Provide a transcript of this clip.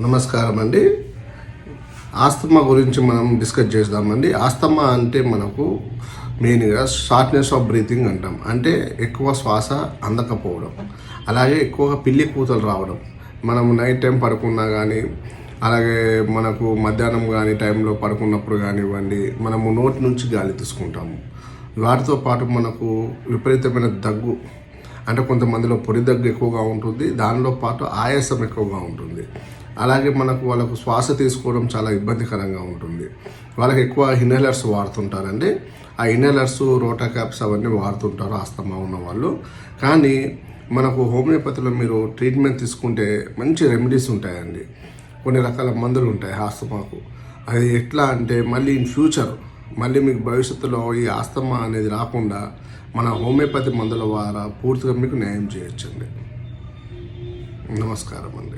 నమస్కారం అండి. ఆస్తమా గురించి మనం డిస్కస్ చేద్దామండి. ఆస్తమా అంటే మనకు మెయిన్గా షార్ట్నెస్ ఆఫ్ బ్రీతింగ్ అంటాం. అంటే ఎక్కువ శ్వాస అందకపోవడం, అలాగే ఎక్కువగా పిల్లి కూతలు రావడం. మనం నైట్ టైం పడుకున్నా కానీ, అలాగే మనకు మధ్యాహ్నం కానీ టైంలో పడుకున్నప్పుడు కానివ్వండి, మనము నోటి నుంచి గాలి తీసుకుంటాము. వాటితో పాటు మనకు విపరీతమైన దగ్గు, అంటే కొంతమందిలో పొడి దగ్గు ఎక్కువగా ఉంటుంది, దానిలో పాటు ఆయాసం ఎక్కువగా ఉంటుంది. అలాగే వాళ్ళకు శ్వాస తీసుకోవడం చాలా ఇబ్బందికరంగా ఉంటుంది. వాళ్ళకి ఎక్కువ ఇన్హేలర్స్ వాడుతుంటారండి. ఆ ఇన్హేలర్స్, రోటా క్యాప్స్ అవన్నీ వాడుతుంటారు ఆస్తమా ఉన్న వాళ్ళు. కానీ మనకు హోమియోపతిలో మీరు ట్రీట్మెంట్ తీసుకుంటే మంచి రెమెడీస్ ఉంటాయండి. కొన్ని రకాల మందులు ఉంటాయి ఆస్తమాకు. అది ఎట్లా అంటే మళ్ళీ ఇన్ ఫ్యూచర్ మళ్ళీ మీకు భవిష్యత్తులో ఈ ఆస్తమా అనేది రాకుండా మన హోమియోపతి మందుల ద్వారా పూర్తిగా మీకు న్యాయం చేయొచ్చండి. నమస్కారం అండి.